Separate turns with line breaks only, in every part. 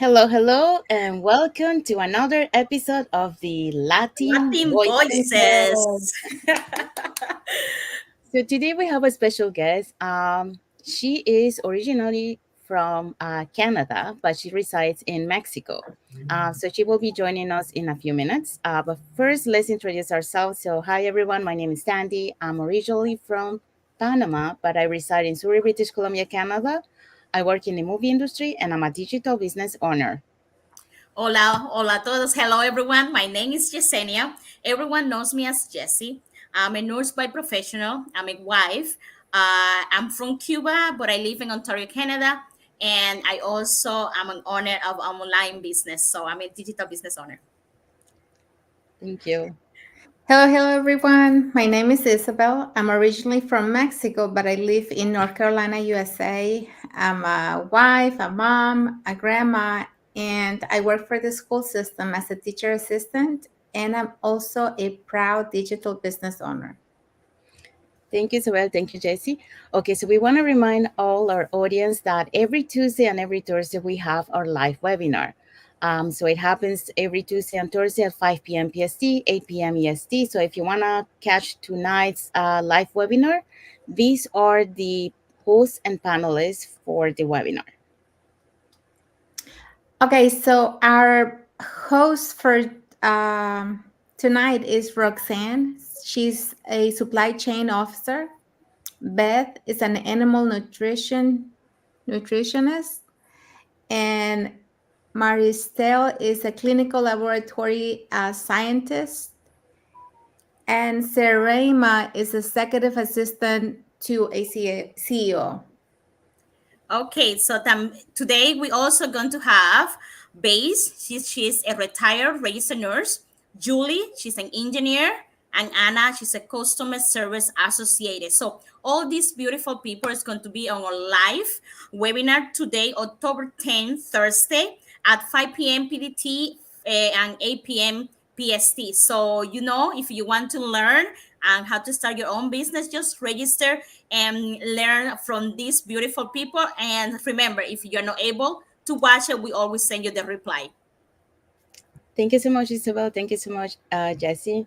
Hello, hello, and welcome to another episode of the Latin
Latin
Voices.
voices.
So today we have a special guest. She is originally from Canada, but she resides in Mexico. So she will be joining us in a few minutes. But first, let's introduce ourselves. So, hi everyone, my name is Sandy. I'm originally from Panama, but I reside in Surrey, British Columbia, Canada. I work in the movie industry, and I'm a digital business owner.
Hola, hola a todos. Hello, everyone. My name is Yesenia. Everyone knows me as Jessie. I'm a nurse by professional. I'm a wife. I'm from Cuba, but I live in Ontario, Canada. And I also am an owner of an online business. So I'm a digital business owner.
Thank you.
Hello, everyone. My name is Isabel. I'm originally from Mexico, but I live in North Carolina, USA. I'm a wife, a mom, a grandma, and I work for the school system as a teacher assistant. And I'm also a proud digital business owner.
Thank you, Isabel. Thank you, Jesse. Okay, so we want to remind all our audience that every Tuesday and every Thursday we have our live webinar. So it happens every Tuesday and Thursday at 5 p.m. PST, 8 p.m. EST. So if you want to catch tonight's live webinar, these are the hosts and panelists for the webinar.
Okay, so our host for tonight is Roxanne. She's a supply chain officer. Beth is an animal nutritionist, and Maristel is a clinical laboratory scientist, and Serema is executive assistant to a CEO.
Okay, so today we also going to have Base. She's a retired registered nurse. Julie, she's an engineer. And Anna, she's a customer service associated. So all these beautiful people is going to be on a live webinar today, October 10th, Thursday at 5 p.m. PDT and 8 p.m. PST. So, if you want to learn and how to start your own business, just register and learn from these beautiful people. And remember, if you're not able to watch it, we always send you the reply.
Thank you so much, Isabel. Thank you so much, Jesse.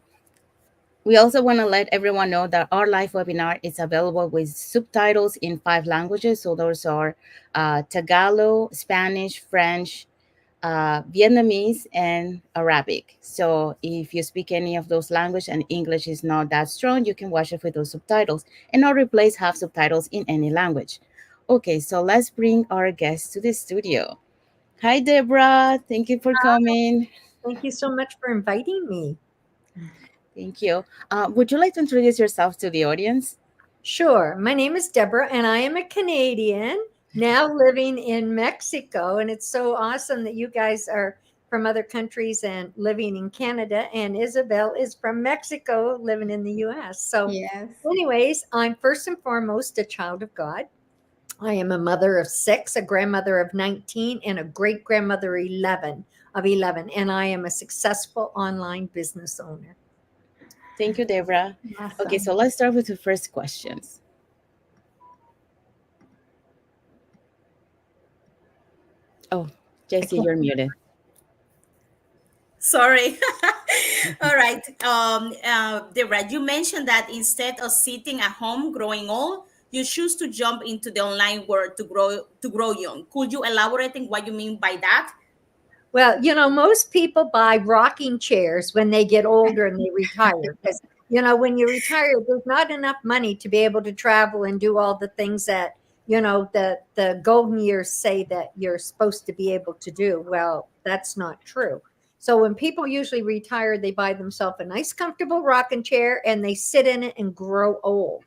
We also want to let everyone know that our live webinar is available with subtitles in 5 languages. So those are Tagalog, Spanish, French, Vietnamese, and Arabic. So if you speak any of those languages and English is not that strong, you can watch it with those subtitles. And our replays have subtitles in any language. Okay, so let's bring our guests to the studio. Hi, Debra. Thank you for coming.
Thank you so much for inviting me.
Thank you. Would you like to introduce yourself to the audience?
Sure. My name is Debra, and I am a Canadian now living in Mexico. And it's so awesome that you guys are from other countries and living in Canada. And Isabel is from Mexico living in the US. So,
Yes.
anyways, I'm first and foremost a child of God. I am a mother of 6, a grandmother of 19, and a great grandmother 11. And I am a successful online business owner.
Thank you, Debra. Okay,
Awesome.
so let's start with the first questions. Oh, Jesse, you're muted.
Sorry. All right. Debra, you mentioned that instead of sitting at home growing old, you choose to jump into the online world to grow young. Could you elaborate on what you mean by that?
Well, most people buy rocking chairs when they get older and they retire because, when you retire, there's not enough money to be able to travel and do all the things that, the golden years say that you're supposed to be able to do. Well, that's not true. So when people usually retire, they buy themselves a nice, comfortable rocking chair and they sit in it and grow old.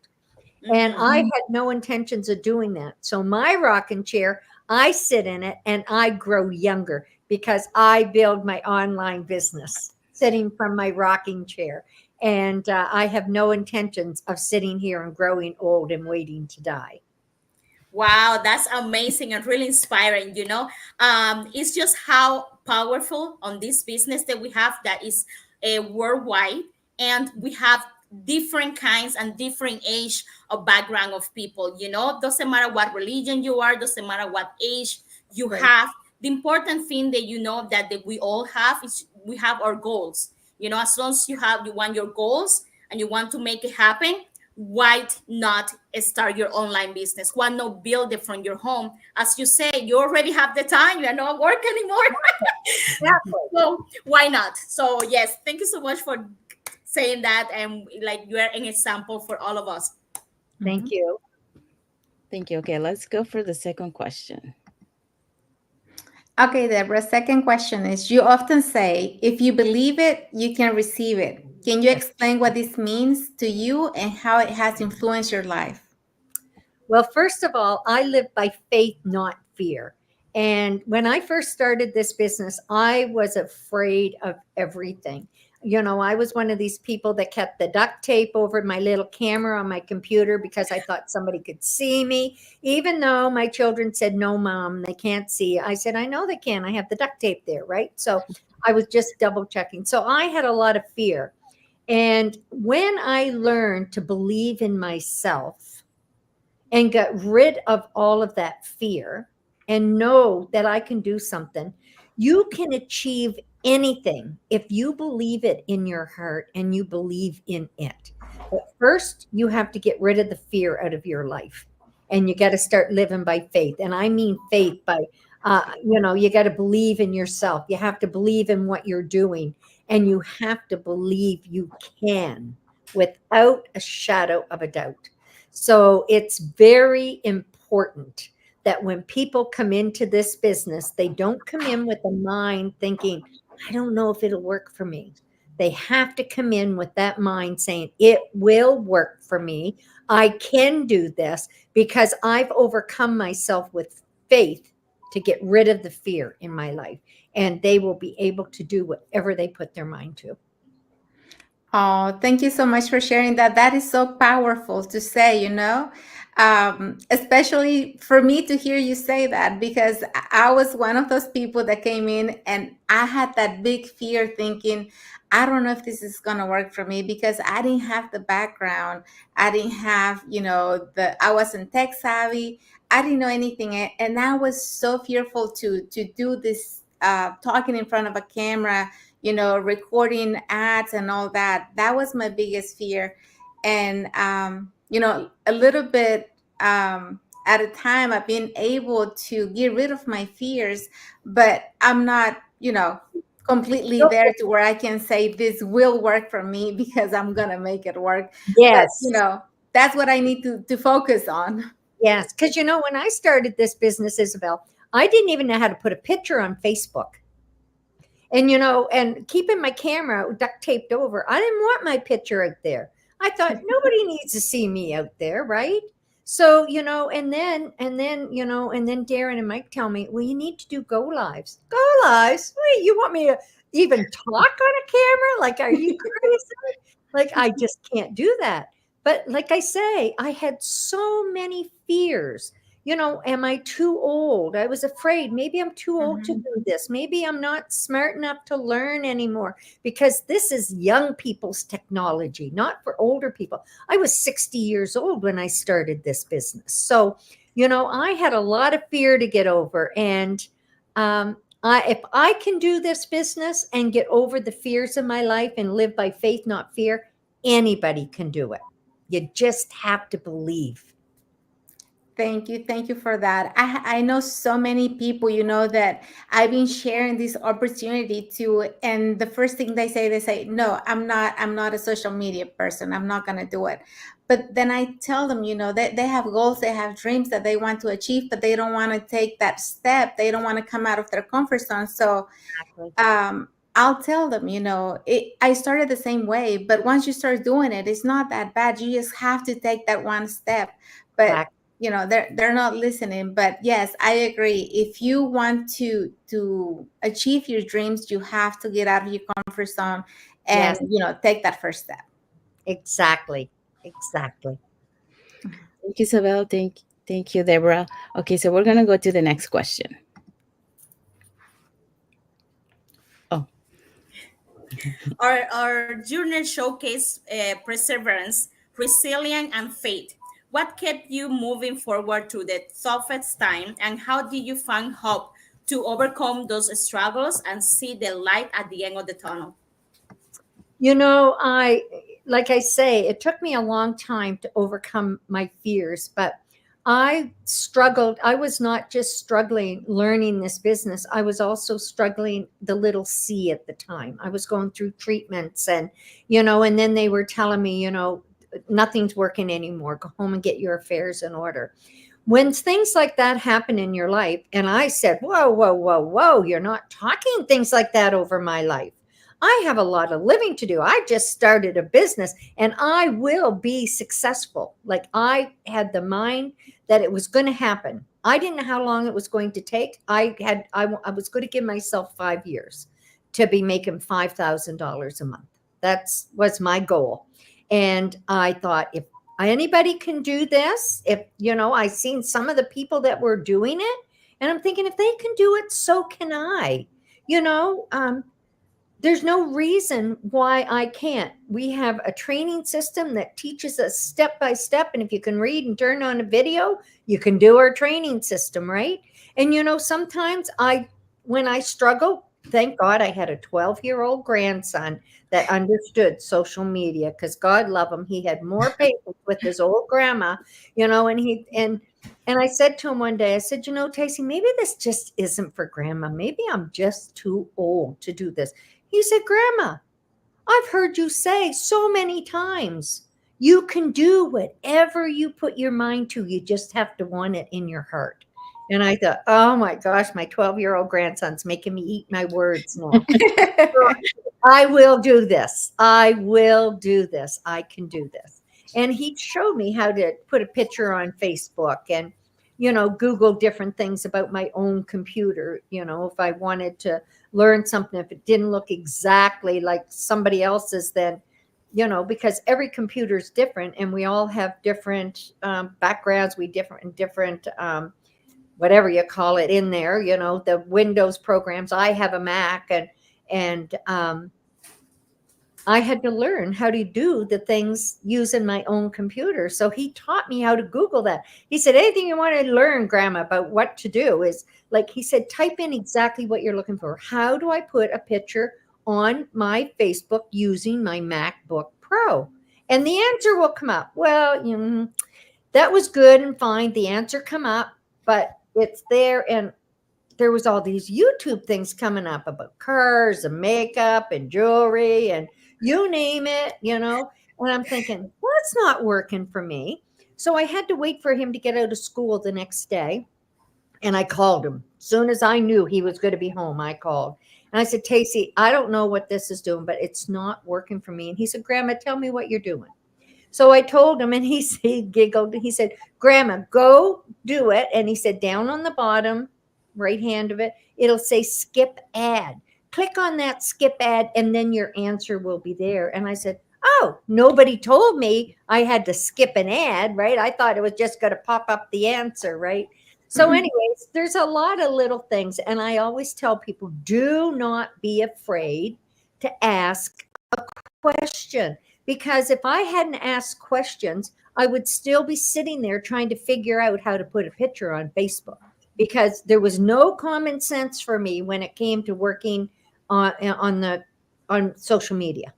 And
Mm-hmm.
I had no intentions of doing that. So my rocking chair, I sit in it and I grow younger because I build my online business sitting from my rocking chair. And I have no intentions of sitting here and growing old and waiting to die.
Wow, that's amazing and really inspiring. It's just how powerful on this business that we have that is worldwide, and we have different kinds and different age of background of people. Doesn't matter what religion you are, doesn't matter what age you
Right.
have. the important thing that you know that we all have is we have our goals. You know, as long as you want your goals and you want to make it happen, why not start your online business? Why not build it from your home? As you say, you already have the time, you're not work anymore.
Exactly.
So why not? So yes, thank you so much for saying that, and like you are an example for all of us.
Thank you.
Thank you. Okay, let's go for the second question.
Okay, Deborah, second question is you often say, if you believe it, you can receive it. Can you explain what this means to you and how it has influenced your life?
Well, first of all, I live by faith, not fear. And when I first started this business, I was afraid of everything. You know, I was one of these people that kept the duct tape over my little camera on my computer because I thought somebody could see me. Even though my children said, no, mom, they can't see. I said, I know they can. I have the duct tape there, right? So I was just double checking. So I had a lot of fear. And when I learned to believe in myself, and got rid of all of that fear and know that I can do something, you can achieve anything if you believe it in your heart and you believe in it. But first, you have to get rid of the fear out of your life and you got to start living by faith. And I mean faith by, you got to believe in yourself. You have to believe in what you're doing and you have to believe you can without a shadow of a doubt. So it's very important that when people come into this business, they don't come in with a mind thinking, I don't know if it'll work for me. They have to come in with that mind saying, it will work for me. I can do this because I've overcome myself with faith to get rid of the fear in my life. And they will be able to do whatever they put their mind to.
Oh, thank you so much for sharing that. That is so powerful to say, especially for me to hear you say that, because I was one of those people that came in and I had that big fear thinking, I don't know if this is going to work for me because I didn't have the background. I didn't have, I wasn't tech savvy. I didn't know anything. And I was so fearful to do this, talking in front of a camera, recording ads and all that. That was my biggest fear. And, a little bit at a time, I've been able to get rid of my fears, but I'm not, completely there to where I can say this will work for me because I'm going to make it work. But,
Yes.
that's what I need to focus on.
Yes. Because, when I started this business, Isabel, I didn't even know how to put a picture on Facebook. And keeping my camera duct taped over, I didn't want my picture out there. I thought nobody needs to see me out there, right? So, and then Darren and Mike tell me, well, you need to do go lives. Go lives? Wait, you want me to even talk on a camera? Like, are you crazy? Like, I just can't do that. But like I say, I had so many fears. Am I too old? I was afraid maybe I'm too old to do this. Maybe I'm not smart enough to learn anymore because this is young people's technology, not for older people. I was 60 years old when I started this business. So, I had a lot of fear to get over. And if I can do this business and get over the fears of my life and live by faith, not fear, anybody can do it. You just have to believe.
Thank you. Thank you for that. I know so many people, that I've been sharing this opportunity to, and the first thing they say, no, I'm not a social media person. I'm not going to do it. But then I tell them, they have goals, they have dreams that they want to achieve, but they don't want to take that step. They don't want to come out of their comfort zone. So, I'll tell them, I started the same way, but once you start doing it, it's not that bad. You just have to take that one step. But they're not listening. But yes, I agree. If you want to achieve your dreams, you have to get out of your comfort zone and
Yes.
take that first step.
Exactly.
Thank you, Isabel. Thank you, Deborah. Okay, so we're gonna go to the next question. Oh,
Our journey showcase perseverance, resilience, and faith. What kept you moving forward through the toughest time, and how did you find hope to overcome those struggles and see the light at the end of the tunnel?
Like I say, it took me a long time to overcome my fears, but I struggled. I was not just struggling learning this business, I was also struggling the little C at the time. I was going through treatments, and then they were telling me, nothing's working anymore. Go home and get your affairs in order. When things like that happen in your life, and I said, whoa, whoa, whoa, whoa, you're not talking things like that over my life. I have a lot of living to do. I just started a business and I will be successful. Like, I had the mind that it was going to happen. I didn't know how long it was going to take. I was going to give myself 5 years to be making $5,000 a month. That's was my goal. And I thought, if anybody can do this, if, I seen some of the people that were doing it, and I'm thinking, if they can do it, so can I. You know, there's no reason why I can't. We have a training system that teaches us step by step. And if you can read and turn on a video, you can do our training system, right? And, sometimes when I struggle, thank God I had a 12-year-old grandson that understood social media, because God love him. He had more patience with his old grandma, and I said to him one day, I said, Tacy, maybe this just isn't for grandma. Maybe I'm just too old to do this. He said, Grandma, I've heard you say so many times, you can do whatever you put your mind to. You just have to want it in your heart. And I thought, oh my gosh, my 12-year-old grandson's making me eat my words now. I will do this. I will do this. I can do this. And he showed me how to put a picture on Facebook and, Google different things about my own computer. If I wanted to learn something, if it didn't look exactly like somebody else's, then, because every computer is different and we all have different backgrounds. We different whatever you call it in there, the Windows programs. I have a Mac, and I had to learn how to do the things using my own computer. So he taught me how to Google that. He said, anything you want to learn, Grandma, about what to do is, like he said, type in exactly what you're looking for. How do I put a picture on my Facebook using my MacBook Pro? And the answer will come up. Well, that was good and fine. The answer come up, but it's there. And there was all these YouTube things coming up about cars and makeup and jewelry and you name it, and I'm thinking, well, it's not working for me. So I had to wait for him to get out of school the next day. And I called him. As soon as I knew he was going to be home, I called. And I said, Tacy, I don't know what this is doing, but it's not working for me. And he said, Grandma, tell me what you're doing. So I told him, and he giggled. He said, Grandma, go do it. And he said, down on the bottom right hand of it, it'll say skip ad. Click on that skip ad, and then your answer will be there. And I said, oh, nobody told me I had to skip an ad, right? I thought it was just going to pop up the answer, right? So anyways, there's a lot of little things. And I always tell people, do not be afraid to ask a question. Because if I hadn't asked questions, I would still be sitting there trying to figure out how to put a picture on Facebook, because there was no common sense for me when it came to working on social media,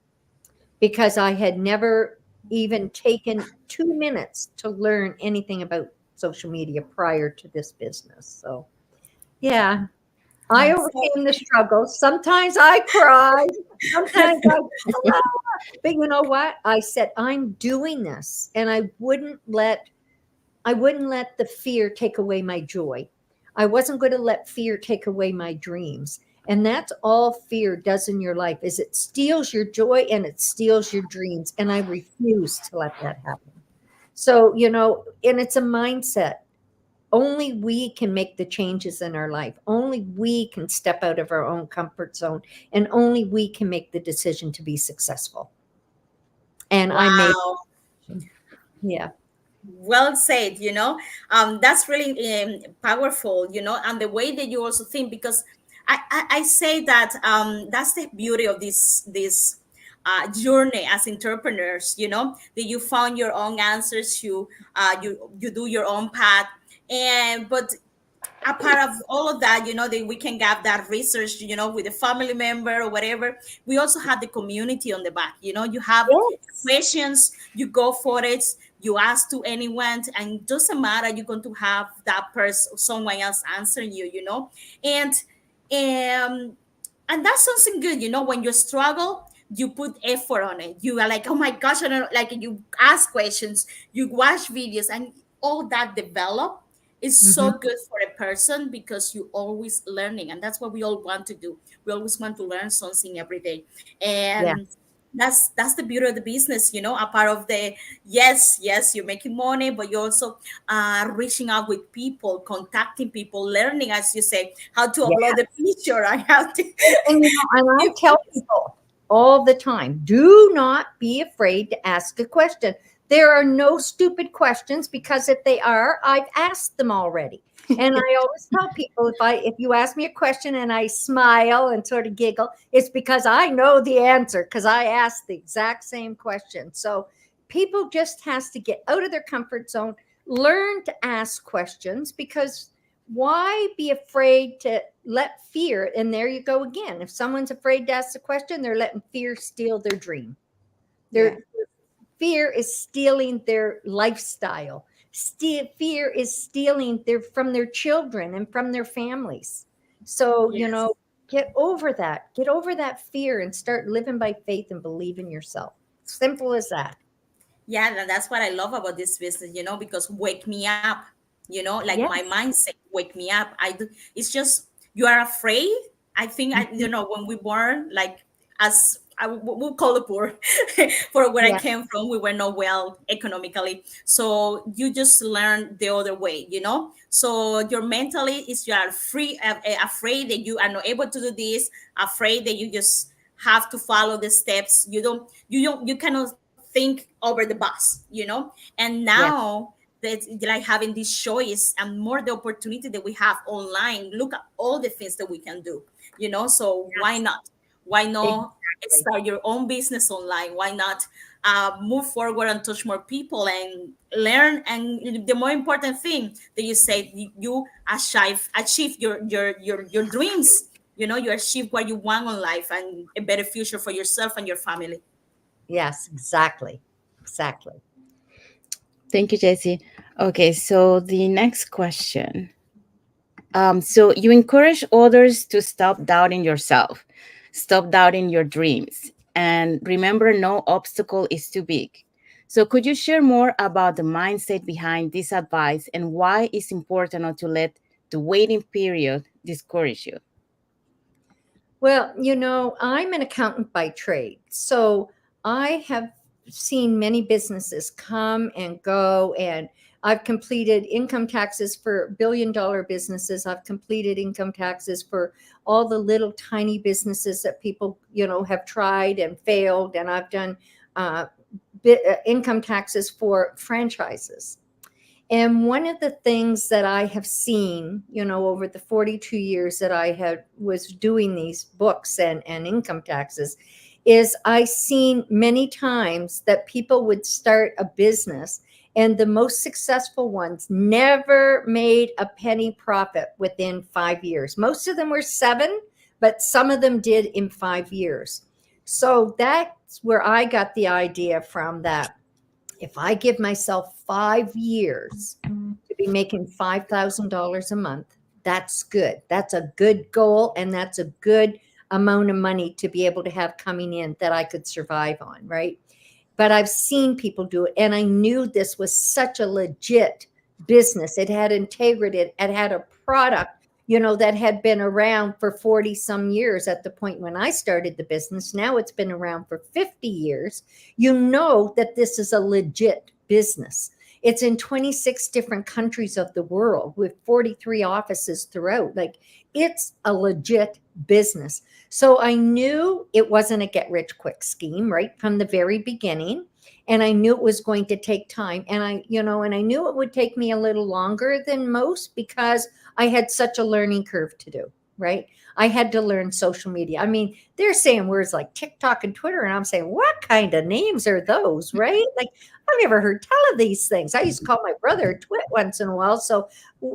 because I had never even taken 2 minutes to learn anything about social media prior to this business. So, yeah, I overcame the struggles. Sometimes I cried. Sometimes but you know what? I said, I'm doing this, and I wouldn't let the fear take away my joy. I wasn't going to let fear take away my dreams. And that's all fear does in your life, is it steals your joy and it steals your dreams. And I refuse to let that happen. So, and it's a mindset. Only we can make the changes in our life. Only we can step out of our own comfort zone, and only we can make the decision to be successful. And
wow.
Yeah.
Well said. That's really powerful, and the way that you also think, because I say that that's the beauty of this journey as entrepreneurs, that you found your own answers, you do your own path. But a part of all of that, that we can have that research, with a family member or whatever. We also have the community on the back. You have
Yes.
questions, you go for it, you ask to anyone, and it doesn't matter. You're going to have that person, someone else answering you. And um, and that's something good. When you struggle, you put effort on it. You are like, oh my gosh, I don't know. Like, you ask questions, you watch videos, and all that develop is
Hmm.
so good for a person, because you always learning, and that's what we all want to do. We always want to learn something every day.
Yeah.
And that's the beauty of the business. A part of the, yes, you're making money, but you're also reaching out with people, contacting people, learning, as you say, how to upload the picture and how to
And and I tell people all the time, do not be afraid to ask a question. There are no stupid questions, because if they are, I've asked them already. And I always tell people, if you ask me a question and I smile and sort of giggle, it's because I know the answer, because I asked the exact same question. So people just has to get out of their comfort zone, learn to ask questions, because why be afraid to let fear? And there you go again. If someone's afraid to ask the question, they're letting fear steal their dream.
Yeah.
Their fear is stealing their lifestyle. Fear is stealing from their children and from their families. So,
yes.
get over that. Get over that fear and start living by faith and believe in yourself. Simple as that.
Yeah, and that's what I love about this business, because wake me up, like my
Yes.
mindset, wake me up. It's just, you are afraid. I think,
Mhm.
when we born, like, as we'll call it poor, for where I
Yeah.
came from, we were not well economically. So you just learn the other way, So your mentally is, you are free, afraid that you are not able to do this, afraid that you just have to follow the steps. You cannot think over the bus. And
Yeah.
now that, like, having this choice and more the opportunity that we have online, look at all the things that we can do. So why
Yes.
not? Why not
Exactly.
start your own business online? Why not move forward and touch more people and learn? And the more important thing that you said, you achieve your dreams. You achieve what you want in life, and a better future for yourself and your family.
Yes, exactly. Exactly.
Thank you, Jessie. Okay, so the next question. So you encourage others to stop doubting yourself, stop doubting your dreams, and remember no obstacle is too big. So could you share more about the mindset behind this advice and why it's important not to let the waiting period discourage you?
Well, I'm an accountant by trade. So I have seen many businesses come and go, and I've completed income taxes for billion-dollar businesses. I've completed income taxes for all the little tiny businesses that people, have tried and failed. And I've done uh, income taxes for franchises. And one of the things that I have seen, over the 42 years that I had was doing these books and income taxes, is I seen many times that people would start a business, and the most successful ones never made a penny profit within 5 years. Most of them were 7, but some of them did in 5 years. So that's where I got the idea from, that if I give myself 5 years to be making $5,000 a month, that's good. That's a good goal. And that's a good amount of money to be able to have coming in that I could survive on. Right. But I've seen people do it. And I knew this was such a legit business. It had integrity. It had a product, that had been around for 40 some years at the point when I started the business. Now it's been around for 50 years. You know that this is a legit business. It's in 26 different countries of the world with 43 offices throughout. Like, it's a legit business. So I knew it wasn't a get rich quick scheme right from the very beginning. And I knew it was going to take time. And I knew it would take me a little longer than most, because I had such a learning curve to do. right? I had to learn social media. I mean, they're saying words like TikTok and Twitter, and I'm saying, what kind of names are those, right? Like, I've never heard tell of these things. I used to call my brother Twit once in a while. So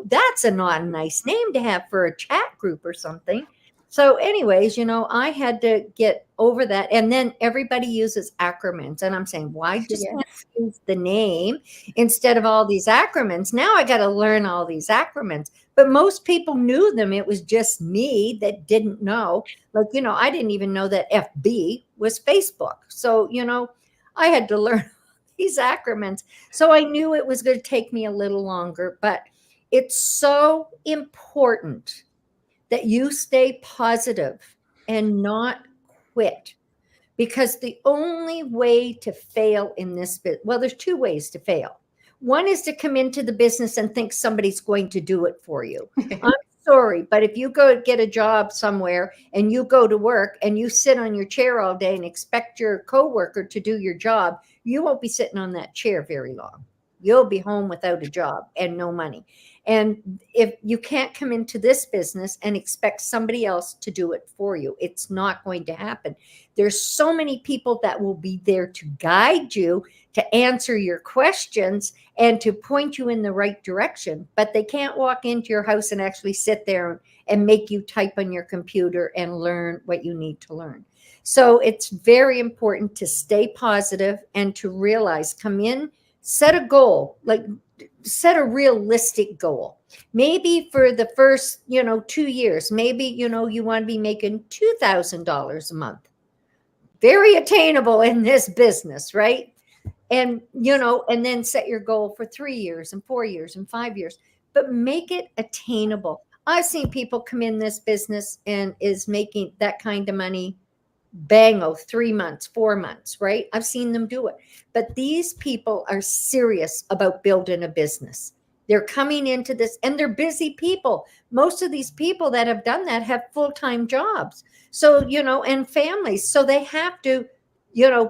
that's a not a nice name to have for a chat group or something. So, anyways, I had to get over that. And then everybody uses acronyms. And I'm saying, why just not
Yes.
use the name instead of all these acronyms? Now I got to learn all these acronyms. But most people knew them. It was just me that didn't know. Like, I didn't even know that FB was Facebook. So, I had to learn these acronyms. So I knew it was going to take me a little longer. But it's so important that you stay positive and not quit, because the only way to fail in this bit, well, there's two ways to fail. One is to come into the business and think somebody's going to do it for you. I'm sorry, but if you go get a job somewhere and you go to work and you sit on your chair all day and expect your coworker to do your job, you won't be sitting on that chair very long. You'll be home without a job and no money. And if you can't come into this business and expect somebody else to do it for you, it's not going to happen. There's so many people that will be there to guide you, to answer your questions, and to point you in the right direction, but they can't walk into your house and actually sit there and make you type on your computer and learn what you need to learn. So it's very important to stay positive and to realize, come in, set a goal, like set a realistic goal. Maybe for the first, 2 years, maybe, you want to be making $2,000 a month. Very attainable in this business, right? And, and then set your goal for 3 years and 4 years and 5 years, but make it attainable. I've seen people come in this business and is making that kind of money, bango, 3 months, 4 months, right? I've seen them do it. But these people are serious about building a business. They're coming into this and they're busy people. Most of these people that have done that have full-time jobs. So, and families. So they have to,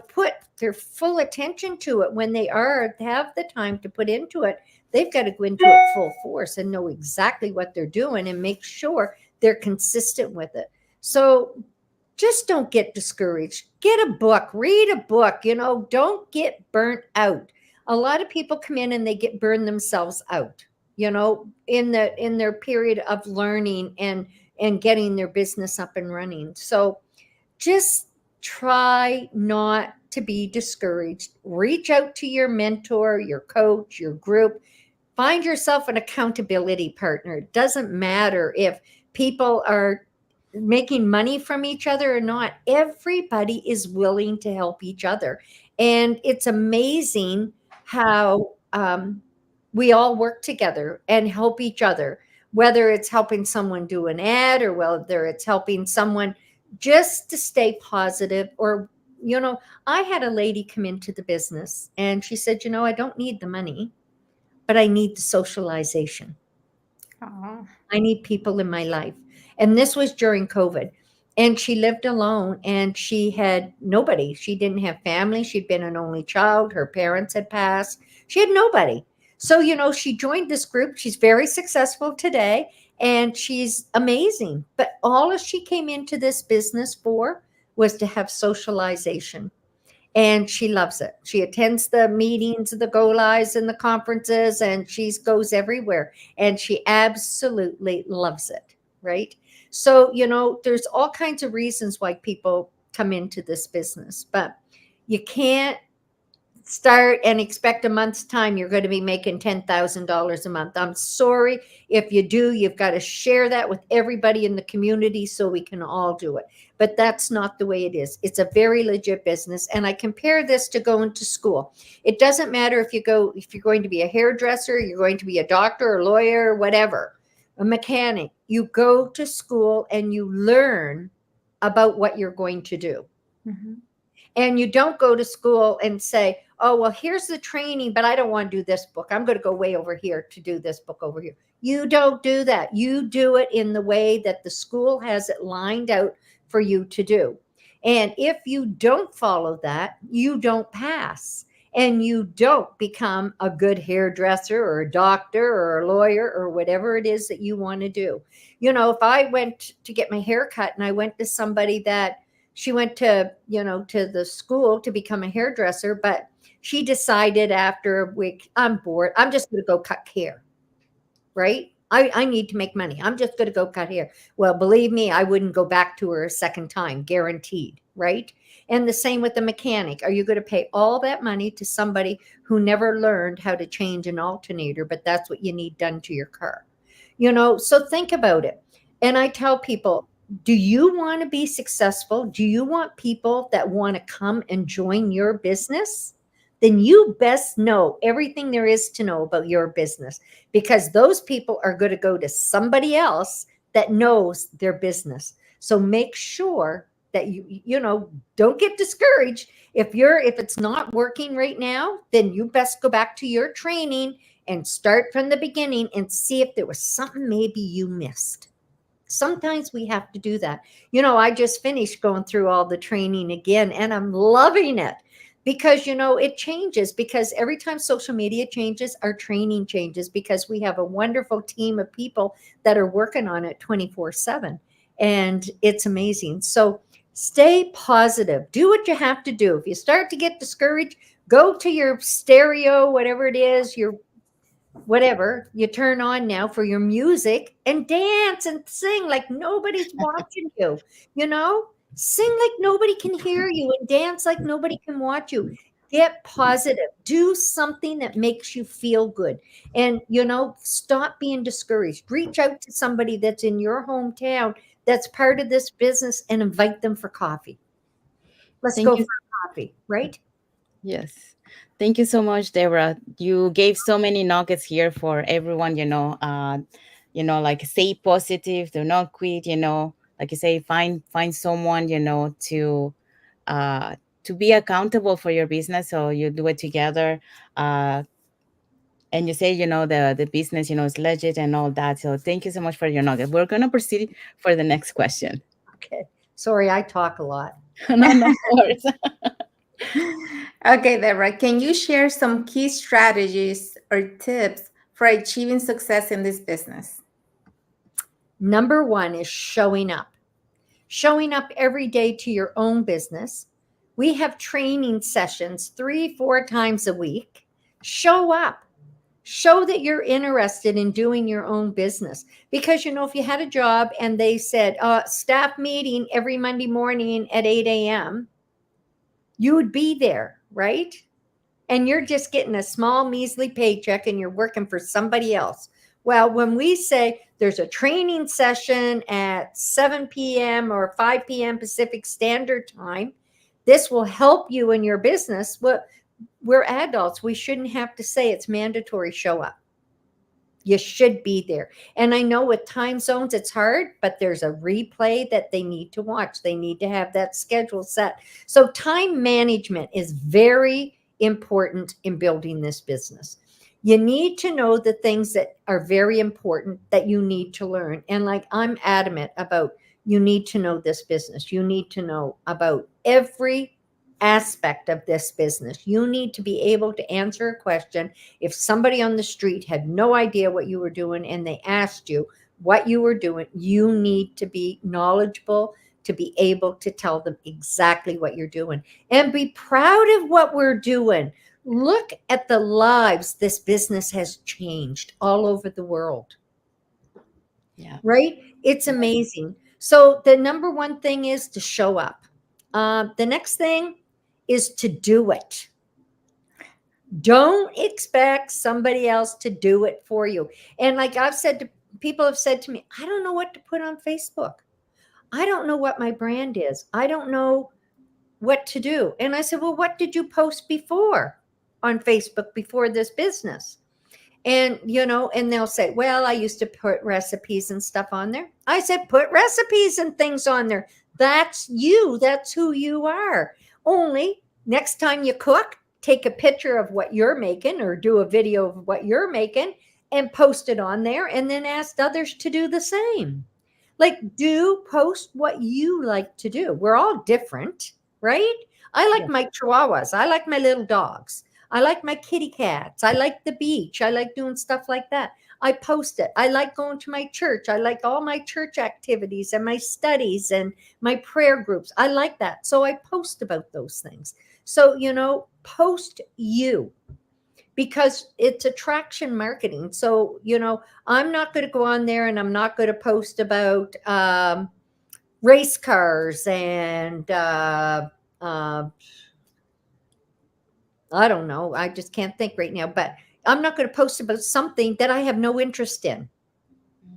put their full attention to it. When they have the time to put into it, they've got to go into it full force and know exactly what they're doing and make sure they're consistent with it. So just don't get discouraged. Get a book, read a book, don't get burnt out. A lot of people come in and they get burned themselves out, in their period of learning and getting their business up and running. So just try not to be discouraged. Reach out to your mentor, your coach, your group. Find yourself an accountability partner. It doesn't matter if people are making money from each other or not. Everybody is willing to help each other. And it's amazing how we all work together and help each other, whether it's helping someone do an ad or whether it's helping someone just to stay positive. Or, I had a lady come into the business and she said, I don't need the money, but I need the socialization.
Oh,
I need people in my life. And this was during COVID. And she lived alone and she had nobody. She didn't have family. She'd been an only child. Her parents had passed. She had nobody. So, she joined this group. She's very successful today and she's amazing. But all she came into this business for was to have socialization. And she loves it. She attends the meetings, the go lives and the conferences, and she goes everywhere. And she absolutely loves it, right? So, there's all kinds of reasons why people come into this business, but you can't start and expect a month's time you're going to be making $10,000 a month. I'm sorry. If you do, you've got to share that with everybody in the community so we can all do it. But that's not the way it is. It's a very legit business. And I compare this to going to school. It doesn't matter if you're going to be a hairdresser, you're going to be a doctor or lawyer or whatever, a mechanic. You go to school and you learn about what you're going to do.
mhm.
And you don't go to school and say, oh, well, here's the training, but I don't want to do this book. I'm going to go way over here to do this book over here. You don't do that. You do it in the way that the school has it lined out for you to do. And if you don't follow that, you don't pass. and you don't become a good hairdresser or a doctor or a lawyer or whatever it is that you want to do. If I went to get my hair cut and I went to somebody that she went to, to the school to become a hairdresser, but she decided after a week, I'm bored. I'm just going to go cut hair, right? I need to make money. I'm just going to go cut hair. Well, believe me, I wouldn't go back to her a second time, guaranteed, right? And the same with the mechanic. Are you going to pay all that money to somebody who never learned how to change an alternator, but that's what you need done to your car? So think about it. And I tell people, do you want to be successful? Do you want people that want to come and join your business? Then you best know everything there is to know about your business, because those people are going to go to somebody else that knows their business. So make sure that you don't get discouraged. If it's not working right now, then you best go back to your training and start from the beginning and see if there was something maybe you missed. Sometimes we have to do that. I just finished going through all the training again, and I'm loving it because, it changes, because every time social media changes, our training changes, because we have a wonderful team of people that are working on it 24/7. And it's amazing. So stay positive. Do what you have to do. If you start to get discouraged, go to your stereo, whatever it is, your whatever you turn on now for your music, and dance and sing like nobody's watching you. you know Sing like nobody can hear you and dance like nobody can watch you. Get positive. Do something that makes you feel good. And stop being discouraged. Reach out to somebody that's in your hometown that's part of this business and invite them for coffee. Let's
Thank
go for
you.
coffee, right?
Yes. Thank you so much, Debra. You gave so many nuggets here for everyone, like stay positive, do not quit, like you say, find someone, uh to be accountable for your business. So you do it together. Uh and you say, the business, is legit and all that. So thank you so much for your nugget. We're gonna proceed for the next question.
Okay. Sorry, I talk a lot.
No, no, of course.
Okay, Deborah, can you share some key strategies or tips for achieving success in this business?
Number one is showing up every day to your own business. We have training sessions 3-4 times a week. Show up. Show that you're interested in doing your own business. Because, if you had a job and they said, staff meeting every Monday morning at 8 a.m., you would be there, right? And you're just getting a small, measly paycheck and you're working for somebody else. Well, when we say there's a training session at 7 p.m. or 5 p.m. Pacific Standard Time, this will help you in your business. Well, we're adults. We shouldn't have to say it's mandatory. Show up. You should be there. And I know with time zones, it's hard, but there's a replay that they need to watch. They need to have that schedule set. So time management is very important in building this business. You need to know the things that are very important that you need to learn. And like I'm adamant about, you need to know this business. You need to know about every aspect of this business. You need to be able to answer a question. If somebody on the street had no idea what you were doing and they asked you what you were doing, you need to be knowledgeable to be able to tell them exactly what you're doing and be proud of what we're doing. Look at the lives this business has changed all over the world.
Yeah.
Right? It's amazing. So the number one thing is to show up. The next thing is to do it. Don't expect somebody else to do it for you. And like people have said to me, I don't know what to put on Facebook. I don't know what my brand is. I don't know what to do. And I said, well, what did you post before on Facebook before this business? And, and they'll say, well, I used to put recipes and stuff on there. I said, put recipes and things on there. That's you. That's who you are. Only next time you cook, take a picture of what you're making or do a video of what you're making and post it on there and then ask others to do the same. Like, post what you like to do. We're all different, right? I like my chihuahuas. I like my little dogs. I like my kitty cats. I like the beach. I like doing stuff like that. I post it. I like going to my church. I like all my church activities and my studies and my prayer groups. I like that. So I post about those things. So, post you, because it's attraction marketing. So, I'm not going to go on there and I'm not going to post about race cars and uh, I don't know. I just can't think right now, but I'm not going to post about something that I have no interest in,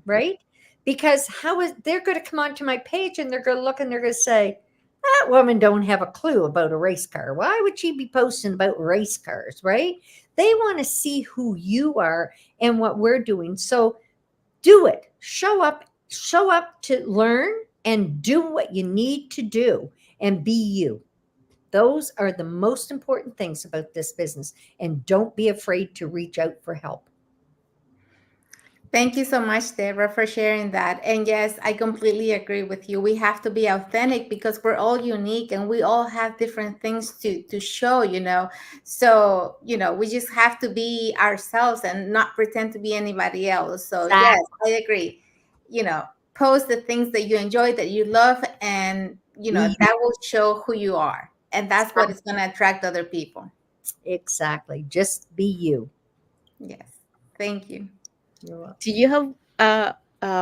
right? Because how is they're going to come onto my page and they're going to look and they're going to say, that woman don't have a clue about a race car. Why would she be posting about race cars, right? They want to see who you are and what we're doing. So do it. Show up to learn and do what you need to do and be you. Those are the most important things about this business. And don't be afraid to reach out for help.
Thank you so much, Debra, for sharing that. And yes, I completely agree with you. We have to be authentic because we're all unique and we all have different things to show, So, we just have to be ourselves and not pretend to be anybody else. So, yes,
Exactly.
I agree. You know, post the things that you enjoy, that you love, and,
Be you.
that will show who you are. And that's what is going to attract other people.
Exactly. Just be you.
Yes. Thank you.
You're welcome.
Do you have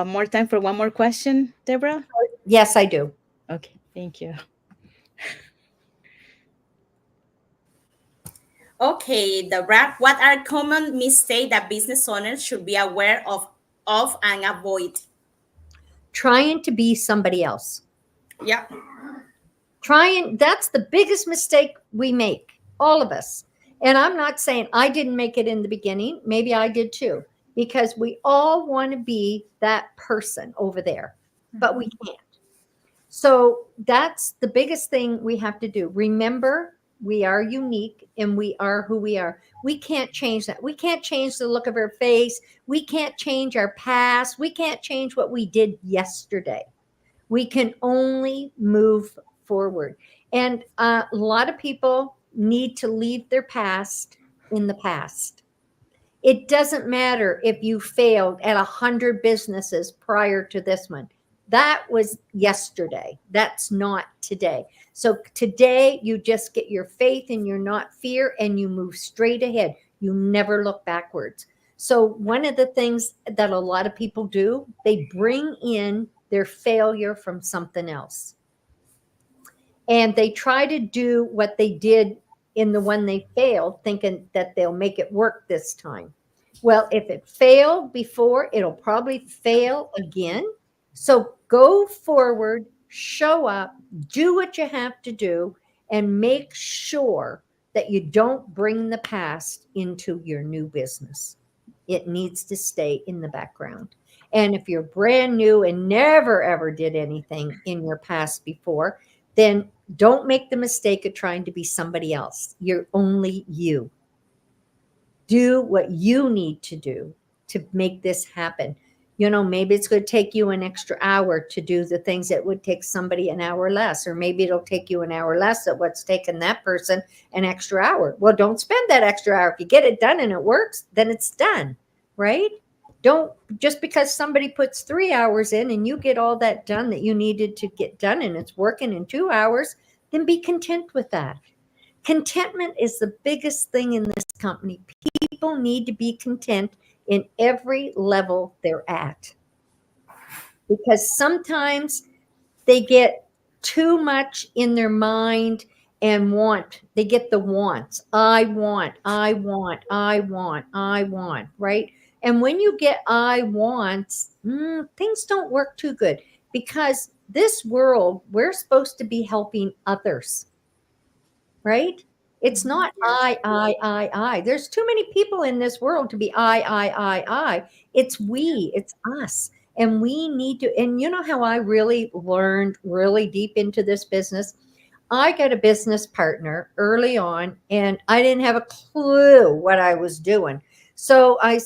more time for one more question, Deborah?
Yes, I do.
Okay, thank you.
Okay, the wrap. What are common mistakes that business owners should be aware of and avoid?
Trying to be somebody else.
Yeah.
That's the biggest mistake we make, all of us. And I'm not saying I didn't make it in the beginning. Maybe I did too, because we all want to be that person over there, but we can't. So that's the biggest thing we have to do. Remember, we are unique and we are who we are. We can't change that. We can't change the look of our face. We can't change our past. We can't change what we did yesterday. We can only move forward. And a lot of people need to leave their past in the past. It doesn't matter if you failed at 100 businesses prior to this one. That was yesterday. That's not today. So today you just get your faith and you're not fear and you move straight ahead. You never look backwards. So one of the things that a lot of people do, they bring in their failure from something else. And they try to do what they did in the one they failed, thinking that they'll make it work this time. Well, if it failed before, it'll probably fail again. So go forward, show up, do what you have to do, and make sure that you don't bring the past into your new business. It needs to stay in the background. And if you're brand new and never ever did anything in your past before, then don't make the mistake of trying to be somebody else. You're only you. Do what you need to do to make this happen. Maybe it's going to take you an extra hour to do the things that would take somebody an hour less, or maybe it'll take you an hour less at what's taken that person an extra hour. Well, don't spend that extra hour. If you get it done and it works, then it's done, right? Don't, just because somebody puts 3 hours in and you get all that done that you needed to get done and it's working in 2 hours, then be content with that. Contentment is the biggest thing in this company. People need to be content in every level they're at, because sometimes they get too much in their mind and they get the wants. I want, right? And when you get I wants, things don't work too good, because this world, we're supposed to be helping others, right? It's not I. There's too many people in this world to be I. It's we, it's us. And we need to, and you know how I really learned really deep into this business? I got a business partner early on and I didn't have a clue what I was doing. So I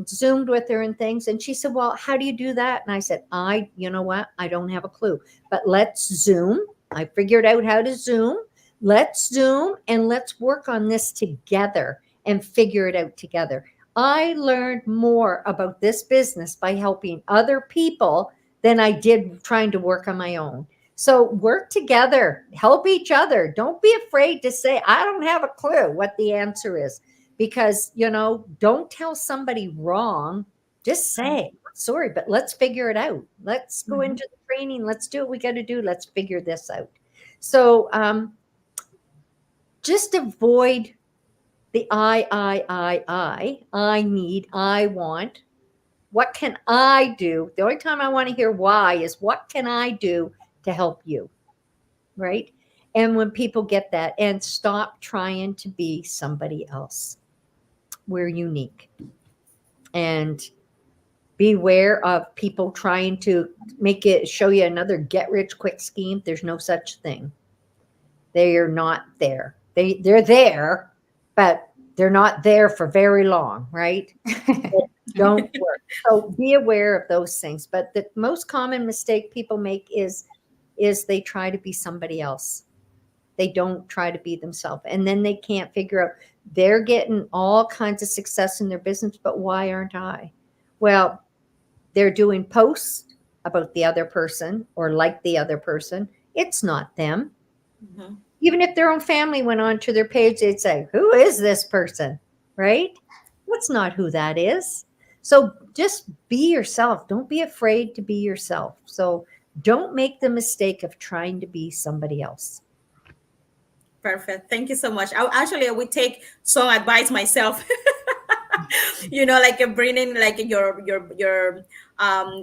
Zoomed with her and things. And she said, well, how do you do that? And I said, you know what? I don't have a clue, but let's Zoom. I figured out how to Zoom. Let's Zoom and let's work on this together and figure it out together. I learned more about this business by helping other people than I did trying to work on my own. So work together, help each other. Don't be afraid to say, I don't have a clue what the answer is, because, don't tell somebody wrong. Just say, sorry, but let's figure it out. Let's go
Mhm.
into the training. Let's do what we got to do. Let's figure this out. So, just avoid the I need, I want. What can I do? The only time I want to hear why is what can I do to help you? Right. And when people get that, and stop trying to be somebody else, we're unique. And beware of people trying to show you another get rich quick scheme. There's no such thing. They are not there. They're there, but they're not there for very long, right? It don't work. So be aware of those things. But the most common mistake people make is they try to be somebody else. They don't try to be themselves. And then they can't figure out, they're getting all kinds of success in their business, but why aren't I? Well, they're doing posts about the other person or like the other person. It's not them.
Mhm.
Even if their own family went onto their page, they'd say, who is this person? Right? That's not who that is. So just be yourself. Don't be afraid to be yourself. So don't make the mistake of trying to be somebody else.
Perfect. Thank you so much. I would take some advice myself. Like bringing like your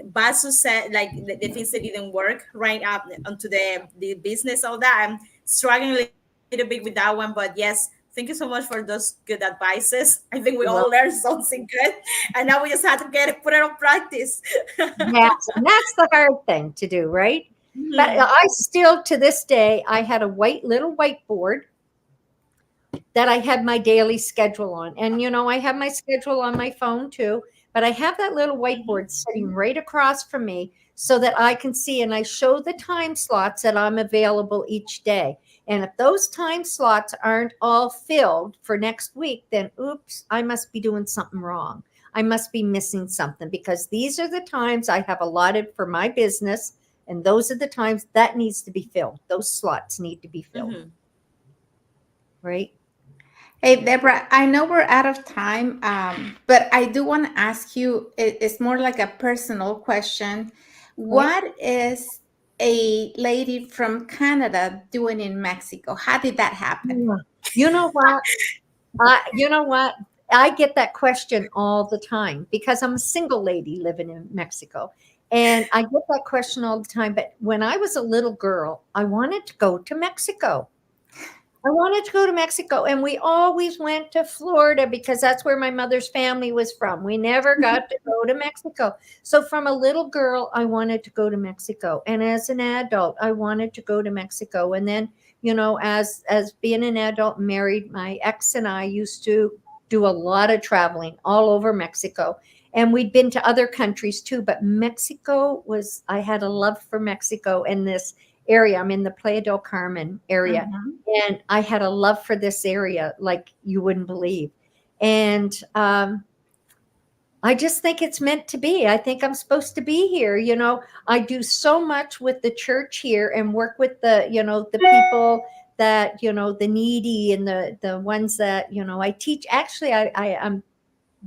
boss who said like the things that didn't work right up onto the business, all that. I'm struggling a little bit with that one, but yes, thank you so much for those good advices. I think we all
Well,
learned something good, and now we just have to get it, put it on practice.
yes, and that's the hard thing to do, right? But
Mhm.
I still, to this day, I had a little whiteboard that I had my daily schedule on. And, I have my schedule on my phone too, but I have that little whiteboard sitting right across from me so that I can see, and I show the time slots that I'm available each day. And if those time slots aren't all filled for next week, then oops, I must be doing something wrong. I must be missing something, because these are the times I have allotted for my business. And those are the times that needs to be filled. Those slots need to be filled,
Mhm.
right?
Hey, Deborah, I know we're out of time, but I do want to ask you, it's more like a personal question.
Right?
What is a lady from Canada doing in Mexico? How did that happen?
Yeah. You know what? You know what? I get that question all the time because I'm a single lady living in Mexico. And I get that question all the time. But when I was a little girl, I wanted to go to Mexico. I wanted to go to Mexico, and we always went to Florida because that's where my mother's family was from. We never got to go to Mexico. So from a little girl, I wanted to go to Mexico. And as an adult, I wanted to go to Mexico. And then, as being an adult married, my ex and I used to do a lot of traveling all over Mexico. And we'd been to other countries too, but I had a love for Mexico and this area. I'm in the Playa del Carmen area,
Mhm.
and I had a love for this area like you wouldn't believe. And I just think it's meant to be. I think I'm supposed to be here. I do so much with the church here and work with the people that, the needy and the ones that, I teach. Actually, I'm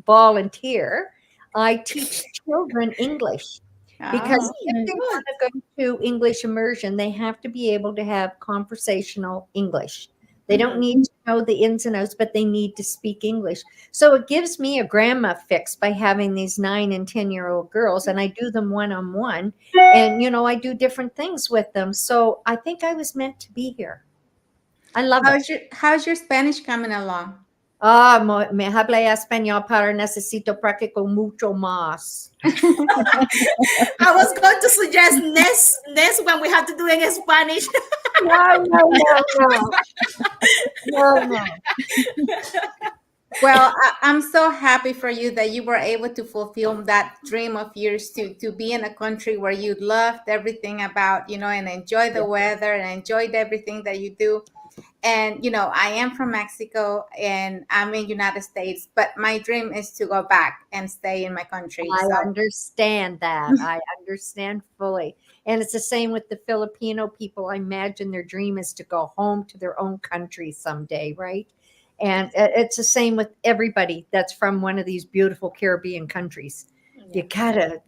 volunteer. I teach children English, because
Oh,
if
Oh,
they
good.
want to go to English immersion, they have to be able to have conversational English. They don't
Mhm.
need to know the ins and outs, but they need to speak English. So it gives me a grandma fix by having these 9 and 10-year-old girls, and I do them one on one, and I do different things with them. So I think I was meant to be here. I love it.
how's your Spanish coming along?
Me habla español, pero necesito practicar mucho más.
I was going to suggest next when we have to do it in Spanish.
No, no, no, no, no, no.
Well, I'm so happy for you that you were able to fulfill that dream of yours to be in a country where you loved everything about, and enjoy the
Yeah.
weather and enjoyed everything that you do. And I am from Mexico and I'm in United States, but my dream is to go back and stay in my country.
I
So
understand that. I understand fully. And it's the same with the Filipino people. I imagine their dream is to go home to their own country someday, right? And it's the same with everybody that's from one of these beautiful Caribbean countries. You
Yeah.
gotta,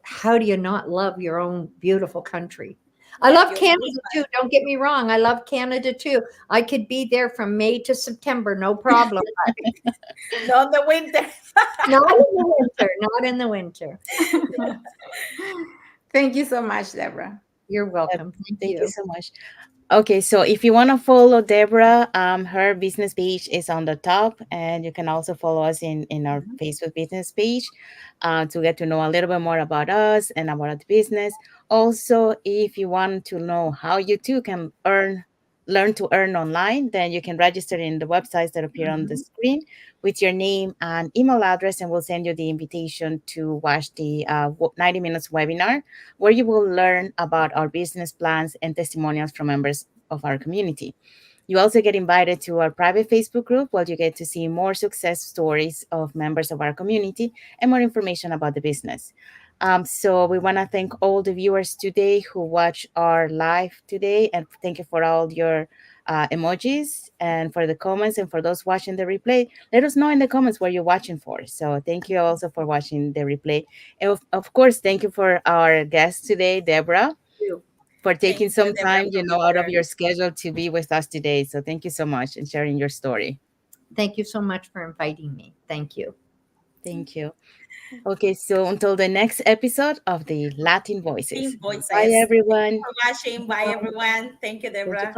how do you not love your own beautiful country? I
Yeah,
love
you
Canada
live
too. Don't get me wrong. I love Canada too. I could be there from May to September, no problem.
not the winter.
Not in the winter. Not in the winter.
thank you so much, Deborah.
You're
Uh,
welcome. Thank
Thank you
you.
so much. Okay, so if you want to follow Debra, her business page is on the top, and you can also follow us in our
Mhm.
Facebook business page to get to know a little bit more about us and about the business. Also, if you want to know how you too can learn to earn online, then you can register in the websites that appear on the
Mhm.
screen with your name and email address, and we'll send you the invitation to watch the 90 minutes webinar where you will learn about our business plans and testimonials from members of our community. You also get invited to our private Facebook group where you get to see more success stories of members of our community and more information about the business. So we want to thank all the viewers today who watch our live today, and thank you for all your emojis and for the comments, and for those watching the replay. Let us know in the comments where you're watching for. So thank you also for watching the replay, and of course, thank you for our guest today, Deborah,
You.
for
Thank
taking
you,
some
Debra,
time,
for being
out of
here.
your schedule to be with us today. So thank you so much and sharing your story.
Thank you so much for inviting me. Thank you.
Thank you. Okay, so until the next episode of the Latin Voices.
Team
Bye,
voices. Thank you
everyone.
for watching. Bye, everyone. Thank you,
Thank you
Debra.
for